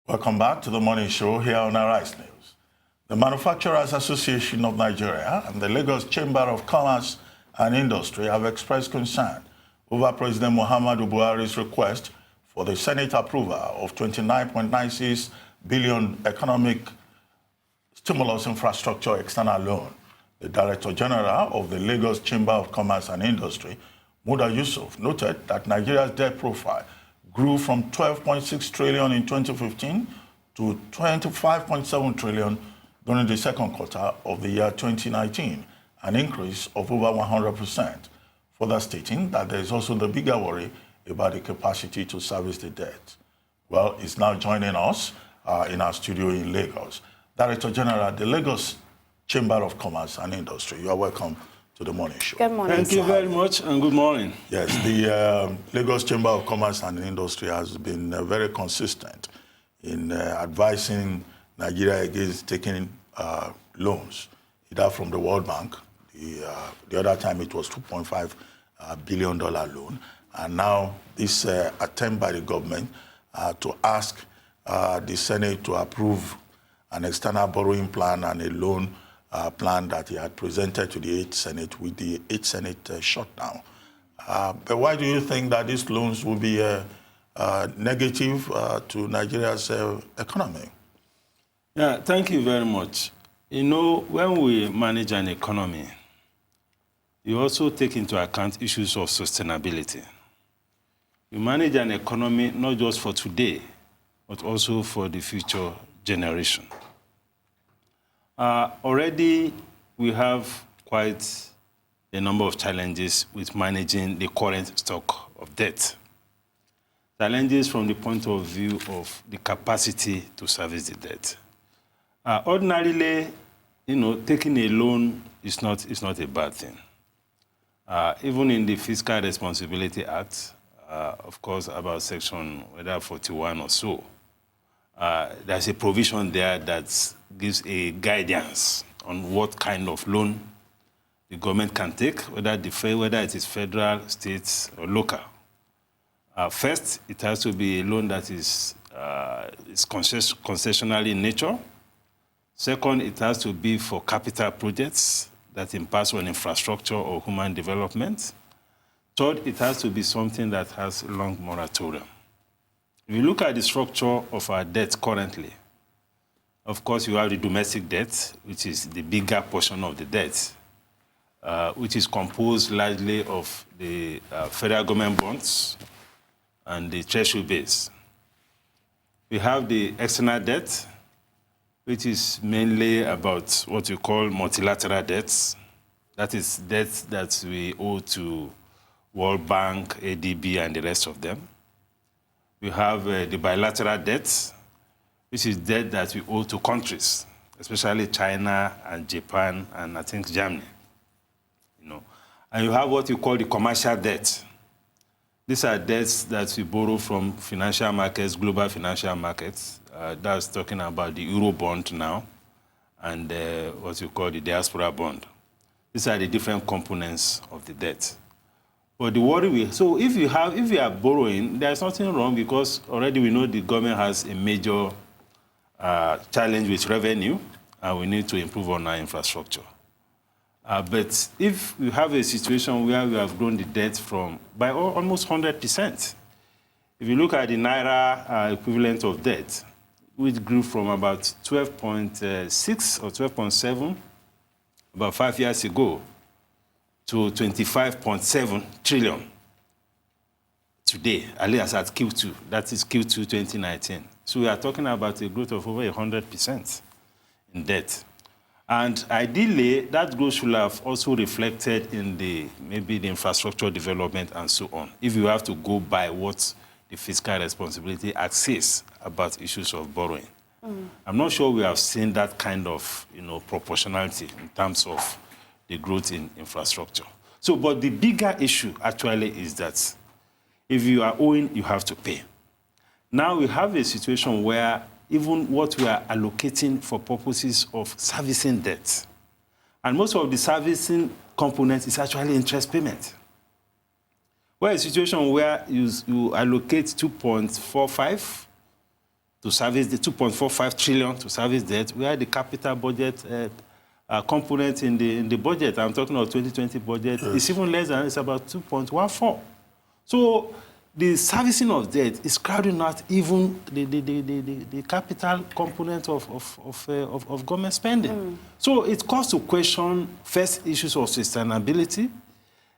Welcome back to the morning show here on Arise News. The Manufacturers Association of Nigeria and the Lagos Chamber of Commerce and Industry have expressed concern over President Muhammadu Buhari's request for the Senate approval of 29.96 billion economic stimulus infrastructure external loan. The Director General of the Lagos Chamber of Commerce and Industry, Muda Yusuf, noted that Nigeria's debt profile grew from 12.6 trillion in 2015 to 25.7 trillion during the second quarter of the year 2019, an increase of over 100%, further stating that there is also the bigger worry about the capacity to service the debt. Well, he's now joining us in our studio in Lagos. Director General, the Lagos Chamber of Commerce and Industry, you are welcome to the morning show. Good morning. Thank you very much and good morning. Yes, the Lagos Chamber of Commerce and Industry has been very consistent in advising Nigeria against taking loans, either from the World Bank, the other time it was $2.5 billion loan, and now this attempt by the government to ask the Senate to approve an external borrowing plan and a loan plan that he had presented to the 8th Senate with the 8th Senate shut down. But why do you think that these loans will be negative to Nigeria's economy? Yeah, thank you very much. You know, when we manage an economy, you also take into account issues of sustainability. You manage an economy not just for today, but also for the future generation. Already, we have quite a number of challenges with managing the current stock of debt. Challenges from the point of view of the capacity to service the debt. Ordinarily, you know, taking a loan is not a bad thing. Even in the Fiscal Responsibility Act, of course, about section whether 41 or so, there's a provision there that gives a guidance on what kind of loan the government can take, whether it is federal, state, or local. First, it has to be a loan that is concessional in nature. Second, it has to be for capital projects that impacts on infrastructure or human development. Third, it has to be something that has long moratorium. If you look at the structure of our debt currently, of course, you have the domestic debt, which is the bigger portion of the debt, which is composed largely of the federal government bonds and the treasury base. We have the external debt, which is mainly about what you call multilateral debts. That is debt that we owe to World Bank, ADB, and the rest of them. We have the bilateral debt, which is debt that we owe to countries, especially China and Japan and I think Germany. You know, and you have what you call the commercial debt. These are debts that we borrow from financial markets, global financial markets. That's talking about the Euro bond now and what you call the diaspora bond. These are the different components of the debt. But the worry so if you are borrowing, there's nothing wrong because already we know the government has a major challenge with revenue and we need to improve on our infrastructure. But if we have a situation where we have grown the debt by almost 100%, if you look at the Naira equivalent of debt, which grew from about 12.6 or 12.7 about 5 years ago, to 25.7 trillion today, at least at Q2. That is Q2 2019. So we are talking about a growth of over 100% in debt. And ideally, that growth should have also reflected in maybe the infrastructure development and so on, if you have to go by what the Fiscal Responsibility Act says about issues of borrowing. I'm not sure we have seen that kind of proportionality in terms of the growth in infrastructure. So, but the bigger issue actually is that if you are owing, you have to pay. Now we have a situation where even what we are allocating for purposes of servicing debt, and most of the servicing component is actually interest payment. Where a situation where you allocate 2.45 to service the 2.45 trillion to service debt, where the capital budget component in the budget, I'm talking about 2020 budget, is even less than, it's about 2.14. So the servicing of debt is crowding out even the capital component of government spending. So it calls to question first issues of sustainability.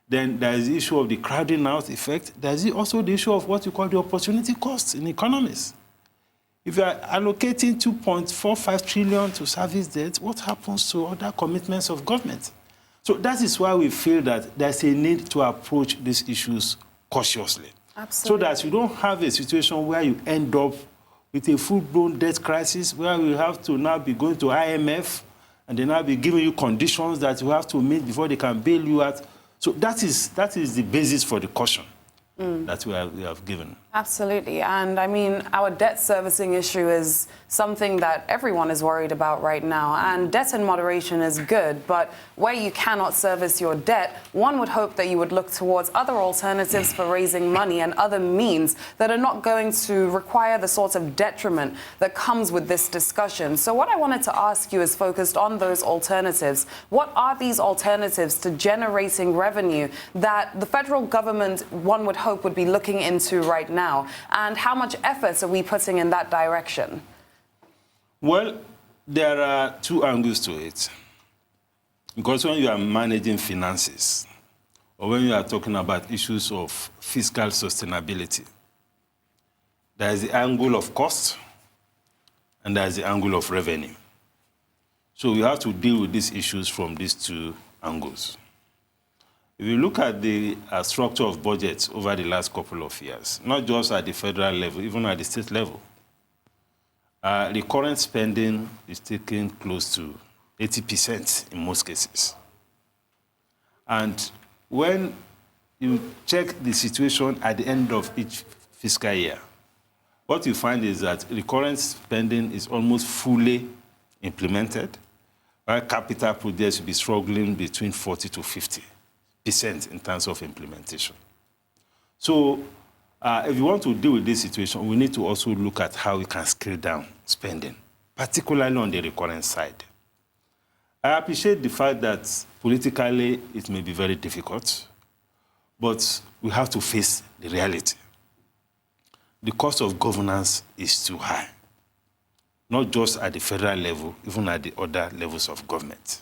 Then there is the issue of the crowding out effect. There is also the issue of what you call the opportunity cost in economies. If you are allocating 2.45 trillion to service debt, what happens to other commitments of government? So that is why we feel that there's a need to approach these issues cautiously. Absolutely. So that you don't have a situation where you end up with a full-blown debt crisis, where we have to now be going to IMF and they now be giving you conditions that you have to meet before they can bail you out. So that is the basis for the caution that we have given. Absolutely. And I mean, our debt servicing issue is something that everyone is worried about right now. And debt in moderation is good, but where you cannot service your debt, one would hope that you would look towards other alternatives for raising money and other means that are not going to require the sort of detriment that comes with this discussion. So what I wanted to ask you is focused on those alternatives. What are these alternatives to generating revenue that the federal government, one would hope, would be looking into right now? And how much effort are we putting in that direction? Well, there are two angles to it. Because when you are managing finances, or when you are talking about issues of fiscal sustainability, there is the angle of cost, and there is the angle of revenue. So we have to deal with these issues from these two angles. If you look at the structure of budgets over the last couple of years, not just at the federal level, even at the state level, the current spending is taking close to 80% in most cases. And when you check the situation at the end of each fiscal year, what you find is that the current spending is almost fully implemented, while capital projects will be struggling between 40 to 50% in terms of implementation. So if you want to deal with this situation, we need to also look at how we can scale down spending, particularly on the recurrent side. I appreciate the fact that politically it may be very difficult, but we have to face the reality. The cost of governance is too high, not just at the federal level, even at the other levels of government.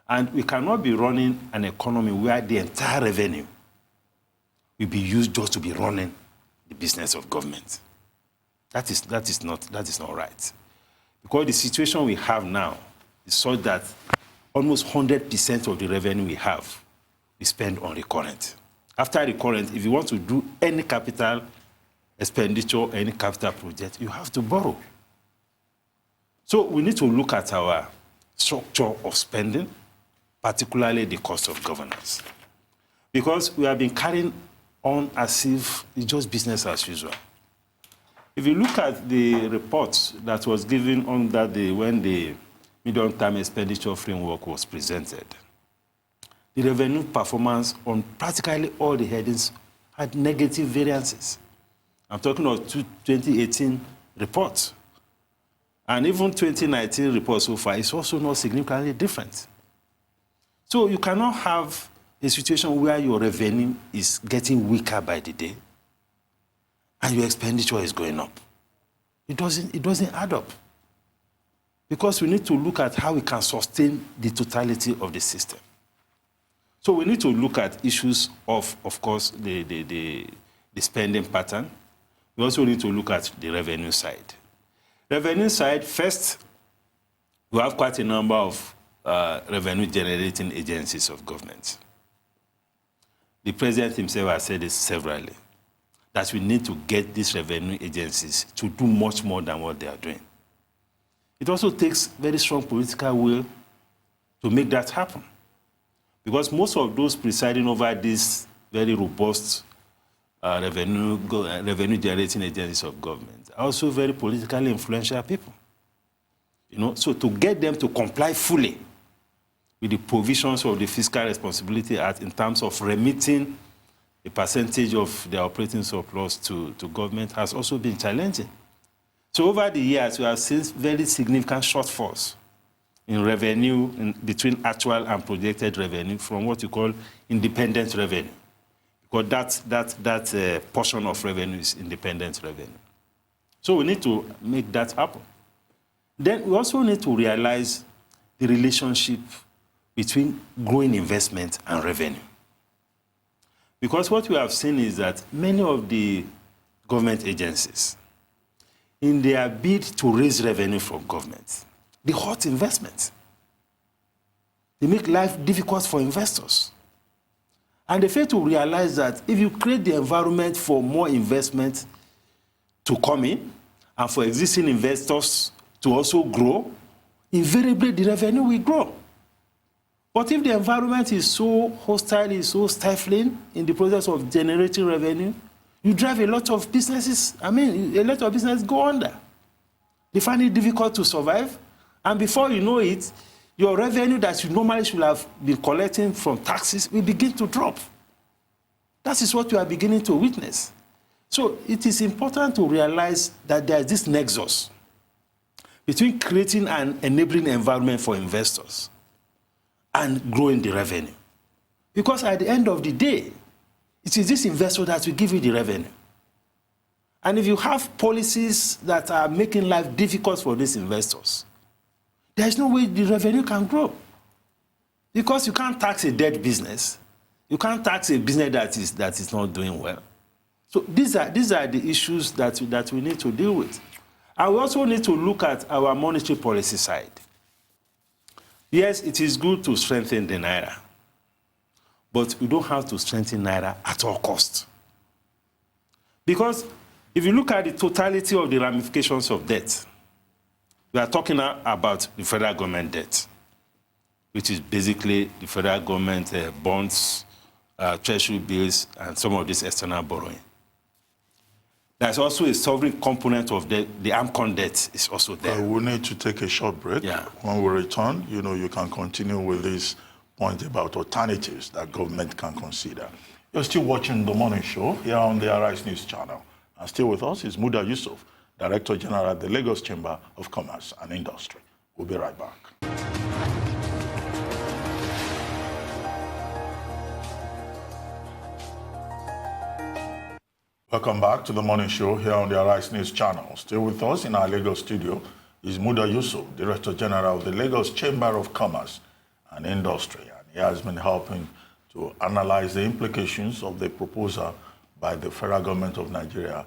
And we cannot be running an economy where the entire revenue will be used just to be running the business of government. That is not right. Because the situation we have now is such that almost 100% of the revenue we have, we spend on recurrent. After recurrent, if you want to do any capital expenditure, any capital project, you have to borrow. So we need to look at our structure of spending, particularly the cost of governance. Because we have been carrying on as if it's just business as usual. If you look at the report that was given on that day when the medium-term expenditure framework was presented, the revenue performance on practically all the headings had negative variances. I'm talking of 2018 report. And even 2019 report so far is also not significantly different. So you cannot have a situation where your revenue is getting weaker by the day and your expenditure is going up. It doesn't add up. Because we need to look at how we can sustain the totality of the system. So we need to look at issues of course, the spending pattern. We also need to look at the revenue side. Revenue side, first, we have quite a number of revenue-generating agencies of government. The president himself has said this severally, that we need to get these revenue agencies to do much more than what they are doing. It also takes very strong political will to make that happen. Because most of those presiding over these very robust revenue-generating agencies of government are also very politically influential people. So to get them to comply fully with the provisions of the Fiscal Responsibility Act in terms of remitting a percentage of their operating surplus to government has also been challenging. So over the years, we have seen very significant shortfalls in revenue between actual and projected revenue from what you call independent revenue. Because that portion of revenue is independent revenue. So we need to make that happen. Then we also need to realize the relationship between growing investment and revenue. Because what we have seen is that many of the government agencies, in their bid to raise revenue from government, they halt investment. They make life difficult for investors. And they fail to realize that if you create the environment for more investment to come in and for existing investors to also grow, invariably the revenue will grow. But if the environment is so hostile, is so stifling in the process of generating revenue, you drive a lot of businesses, a lot of businesses go under. They find it difficult to survive, and before you know it, your revenue that you normally should have been collecting from taxes will begin to drop. That is what you are beginning to witness. So it is important to realize that there is this nexus between creating an enabling environment for investors and growing the revenue. Because at the end of the day, it is this investor that will give you the revenue. And if you have policies that are making life difficult for these investors, there is no way the revenue can grow. Because you can't tax a dead business. You can't tax a business that is not doing well. So these are the issues that we need to deal with. And we also need to look at our monetary policy side. Yes, it is good to strengthen the Naira, but we don't have to strengthen Naira at all costs. Because if you look at the totality of the ramifications of debt, we are talking about the federal government debt, which is basically the federal government bonds, treasury bills, and some of this external borrowing. There's also a sovereign component of the AMCON debt is also there. We need to take a short break. Yeah. When we return, you can continue with this point about alternatives that government can consider. You're still watching The Morning Show here on the Arise News channel. And still with us is Muda Yusuf, Director General at the Lagos Chamber of Commerce and Industry. We'll be right back. Welcome back to The Morning Show here on the Arise News channel. Still with us in our Lagos studio is Muda Yusuf, Director General of the Lagos Chamber of Commerce and Industry. And he has been helping to analyze the implications of the proposal by the federal government of Nigeria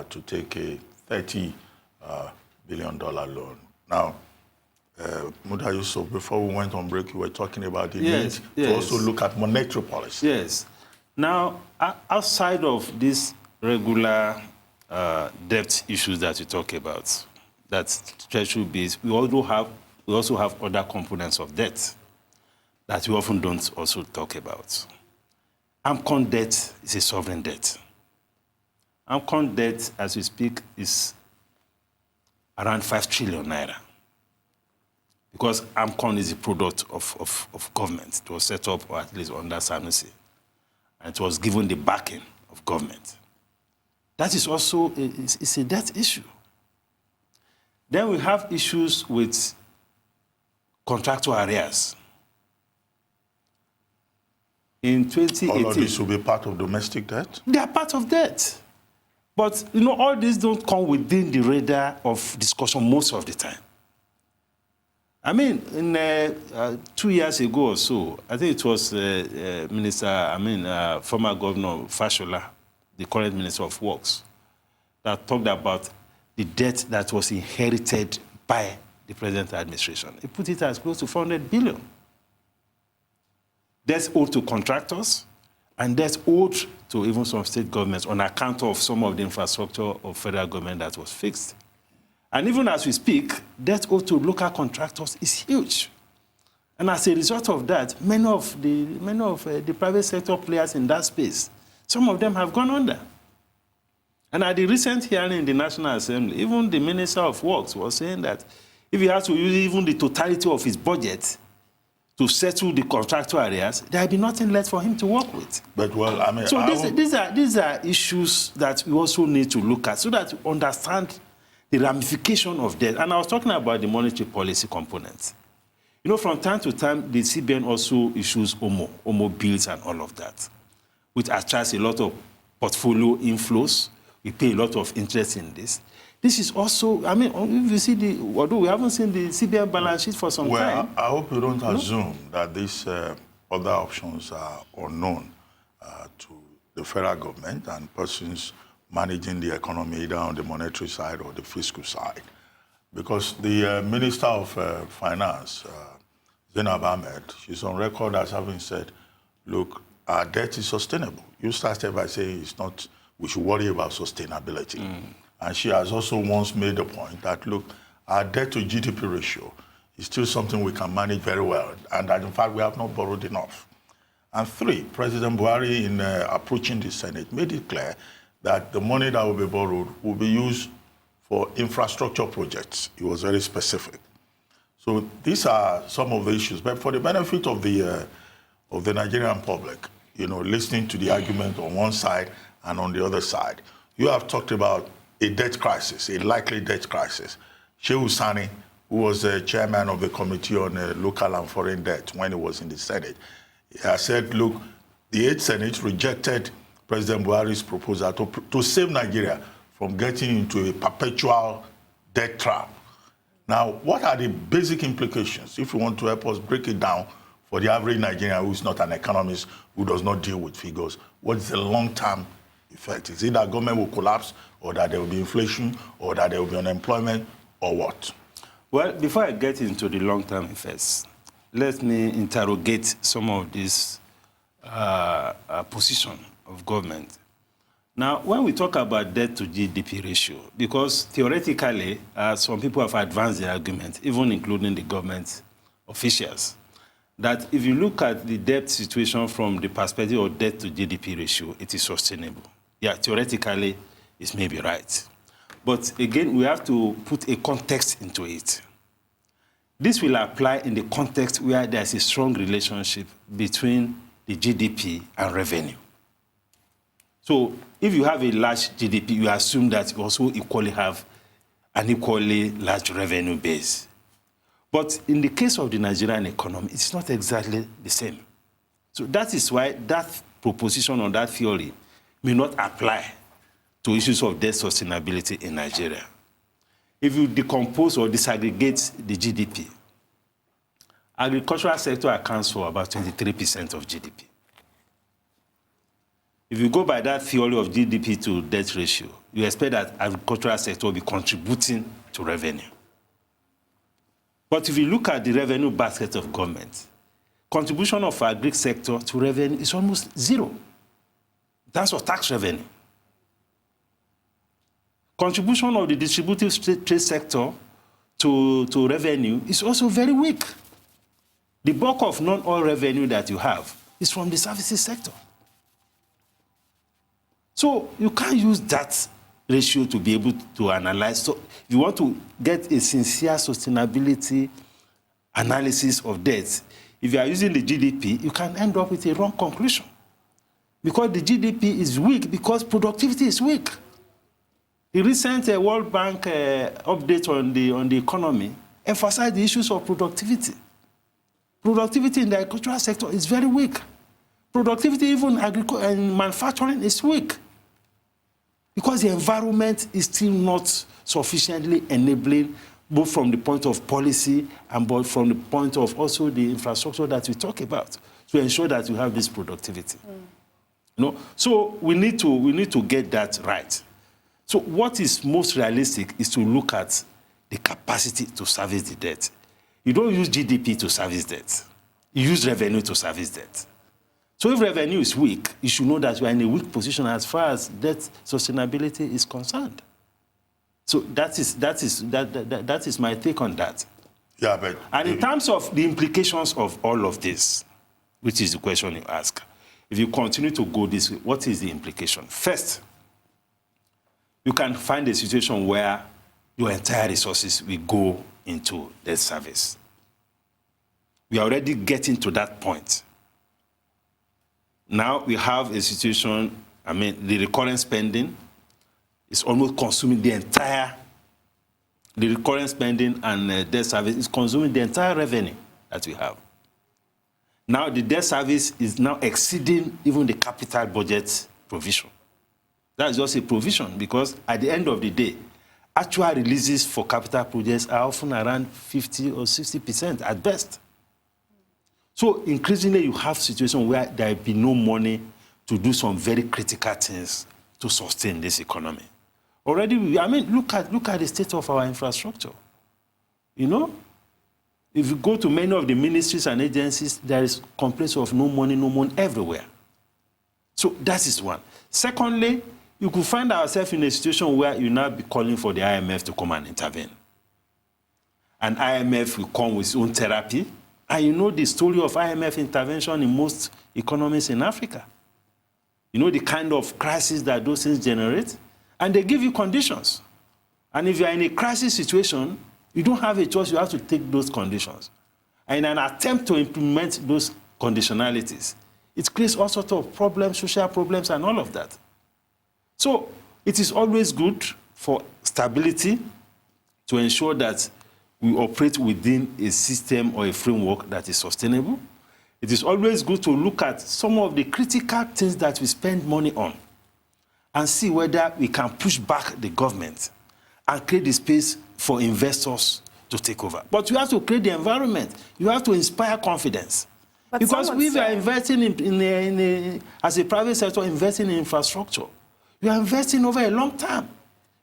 to take a $30 billion loan. Now, Muda Yusuf, before we went on break, you were talking about the need to also look at monetary policy. Yes. Now, outside of this regular debt issues that we talk about, that treasury bills, we also have other components of debt that we often don't also talk about. AMCON debt is a sovereign debt. AMCON debt, as we speak, is around 5 trillion naira. Because AMCON is a product of government. It was set up, or at least under Sanusi, and it was given the backing of government. That is also it's a debt issue. Then we have issues with contractual arrears. In 2018... All of this will be part of domestic debt? They are part of debt. But, all these don't come within the radar of discussion most of the time. I mean, in 2 years ago or so, I think it was former Governor Fashola, the current Minister of Works, that talked about the debt that was inherited by the present administration. He put it as close to 400 billion. Debts owed to contractors, and debts owed to even some state governments on account of some of the infrastructure of federal government that was fixed. And even as we speak, debt owed to local contractors is huge. And as a result of that, many of the private sector players in that space, some of them have gone under. And at the recent hearing in the National Assembly, even the Minister of Works was saying that if he has to use even the totality of his budget to settle the contractual arrears, there will be nothing left for him to work with. But, well, I mean... So these are issues that we also need to look at so that we understand the ramification of debt. And I was talking about the monetary policy component. You know, from time to time, the CBN also issues OMO bills and all of that, which attracts a lot of portfolio inflows. We pay a lot of interest in this. This is also, I mean, if you see although we haven't seen the CBN balance sheet for some time. Well, I hope you don't assume that these other options are unknown to the federal government and persons managing the economy either on the monetary side or the fiscal side. Because the Minister of Finance, Zainab Ahmed, she's on record as having said, look, our debt is sustainable. You started by saying it's not, we should worry about sustainability. And she has also once made the point that, look, our debt to GDP ratio is still something we can manage very well, and that in fact we have not borrowed enough. And three, President Buhari, in approaching the Senate, made it clear that the money that will be borrowed will be used for infrastructure projects. It was very specific. So these are some of the issues. But for the benefit of the Nigerian public, you know, listening to the argument on one side and on the other side, you have talked about a debt crisis, a likely debt crisis. Shehu Sani, who was the chairman of the Committee on Local and Foreign Debt when he was in the Senate, has said, look, the 8th Senate rejected President Buhari's proposal to save Nigeria from getting into a perpetual debt trap. Now, what are the basic implications, if you want to help us break it down for the average Nigerian who is not an economist, who does not deal with figures? What is the long-term effect? Is it that government will collapse, or that there will be inflation, or that there will be unemployment, or what? Well, before I get into the long-term effects, let me interrogate some of this position of government. Now, when we talk about debt to GDP ratio, because theoretically, some people have advanced the argument, even including the government officials, that if you look at the debt situation from the perspective of debt to GDP ratio, it is sustainable. Yeah, theoretically, it may be right. But again, we have to put a context into it. This will apply in the context where there's a strong relationship between the GDP and revenue. So if you have a large GDP, you assume that you also equally have an equally large revenue base. But in the case of the Nigerian economy, it's not exactly the same. So that is why that proposition or that theory may not apply to issues of debt sustainability in Nigeria. If you decompose or disaggregate the GDP, agricultural sector accounts for about 23% of GDP. If you go by that theory of GDP to debt ratio, you expect that agricultural sector will be contributing to revenue. But if you look at the revenue basket of government, contribution of agri sector to revenue is almost zero. That's for tax revenue. Contribution of the distributive trade sector to revenue is also very weak. The bulk of non-oil revenue that you have is from the services sector. So you can't use that ratio to be able to analyze. So if you want to get a sincere sustainability analysis of debt, if you are using the GDP, you can end up with a wrong conclusion. Because the GDP is weak, because productivity is weak. The recent World Bank update on the economy emphasized the issues of productivity. Productivity in the agricultural sector is very weak. Productivity even in manufacturing is weak. Because the environment is still not sufficiently enabling, both from the point of policy and both from the point of also the infrastructure that we talk about, to ensure that we have this productivity. You know? So we need to get that right. So what is most realistic is to look at the capacity to service the debt. You don't use GDP to service debt. You use revenue to service debt. So if revenue is weak, you should know that you are in a weak position as far as debt sustainability is concerned. So that is my take on that. Yeah, but and in terms of the implications of all of this, which is the question you ask, if you continue to go this way, what is the implication? First, you can find a situation where your entire resources will go into debt service. We are already getting to that point. Now we have a situation, the recurrent spending is almost consuming the entire the recurrent spending and debt service is consuming the entire revenue that we have. Now the debt service is now exceeding even the capital budget provision. That's just a provision because at the end of the day, actual releases for capital projects are often around 50 or 60% at best. So increasingly you have situations where there will be no money to do some very critical things to sustain this economy. Already, look at the state of our infrastructure. You know, if you go to many of the ministries and agencies, there is complaints of no money everywhere. So that is one. Secondly, you could find ourselves in a situation where you now be calling for the IMF to come and intervene. And IMF will come with its own therapy. And you know the story of IMF intervention in most economies in Africa. You know the kind of crisis that those things generate. And they give you conditions. And if you are in a crisis situation, you don't have a choice, you have to take those conditions. And in an attempt to implement those conditionalities, it creates all sorts of problems, social problems, and all of that. So it is always good for stability to ensure that we operate within a system or a framework that is sustainable. It is always good to look at some of the critical things that we spend money on and see whether we can push back the government and create the space for investors to take over. But you have to create the environment. You have to inspire confidence. But because we are investing as a private sector, investing in infrastructure. You are investing over a long time.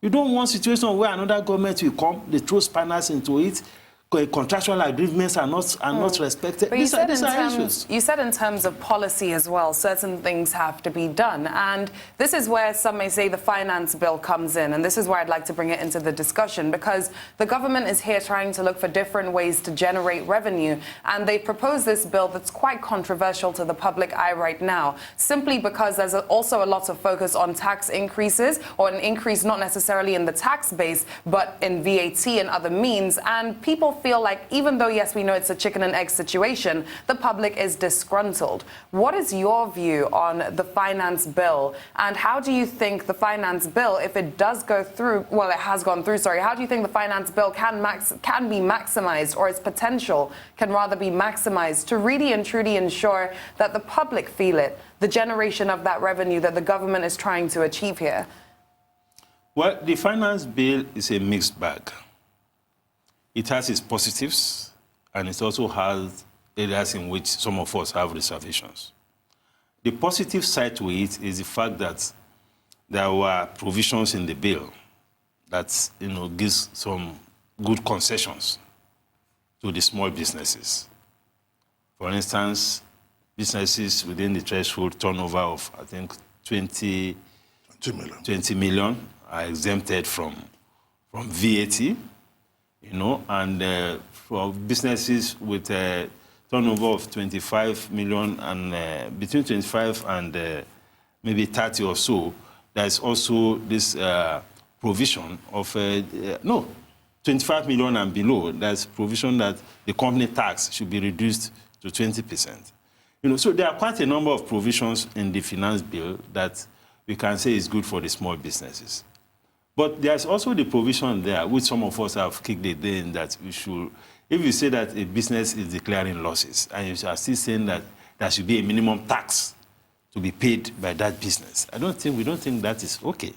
You don't want a situation where another government will come, they throw spanners into it, contractual agreements are not respected. But you said in terms of policy as well, certain things have to be done. And this is where some may say the finance bill comes in. And this is where I'd like to bring it into the discussion, because the government is here trying to look for different ways to generate revenue. And they proposed this bill that's quite controversial to the public eye right now, simply because there's also a lot of focus on tax increases, or an increase not necessarily in the tax base, but in VAT and other means. And people feel like, even though, yes, we know it's a chicken and egg situation, the public is disgruntled. What is your view on the finance bill? And how do you think the finance bill, if it does go through, well, it has gone through, sorry, how do you think the finance bill can be maximized, or its potential can rather be maximized to really and truly ensure that the public feel it, the generation of that revenue that the government is trying to achieve here? Well, the finance bill is a mixed bag. It has its positives, and it also has areas in which some of us have reservations. The positive side to it is the fact that there were provisions in the bill that gives some good concessions to the small businesses. For instance, businesses within the threshold turnover of, I think, 20 million are exempted from VAT. And for businesses with a turnover of 25 million and between 25 and maybe 30 or so, there's also this provision of 25 million and below. There's provision that the company tax should be reduced to 20%. So there are quite a number of provisions in the finance bill that we can say is good for the small businesses. But there's also the provision there, which some of us have kicked it in, that we should, if you say that a business is declaring losses, and you are still saying that there should be a minimum tax to be paid by that business, we don't think that is okay.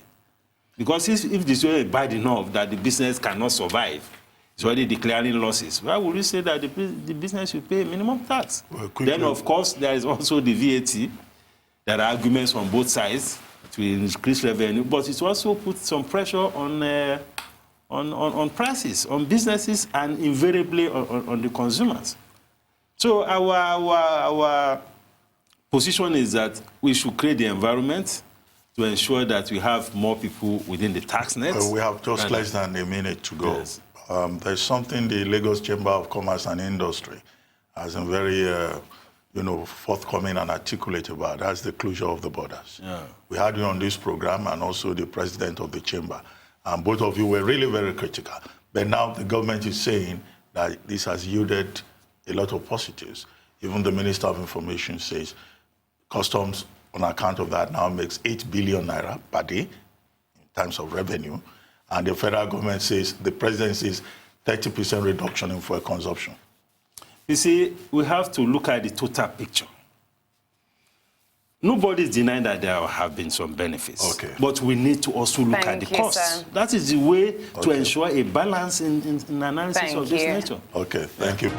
Because if this is bad enough that the business cannot survive, it's already declaring losses, why would you say that the business should pay a minimum tax? Well, then, of course, there is also the VAT. There are arguments on both sides to increase revenue, but it also puts some pressure on prices, on businesses, and invariably on the consumers. So our position is that we should create the environment to ensure that we have more people within the tax net. Well, we have just less than a minute to go. Yes. There's something the Lagos Chamber of Commerce and Industry has been very forthcoming and articulate about. That's the closure of the borders. Yeah. We had you on this program, and also the president of the chamber. And both of you were really very critical. But now the government is saying that this has yielded a lot of positives. Even the Minister of Information says customs, on account of that, now makes 8 billion naira per day in terms of revenue. and the federal government says, the president says 30% reduction in fuel consumption? You see, we have to look at the total picture. Nobody is denying that there have been some benefits. Okay. But we need to also look at the costs. That is the way to ensure a balance in analysis of this nature. Okay, thank you.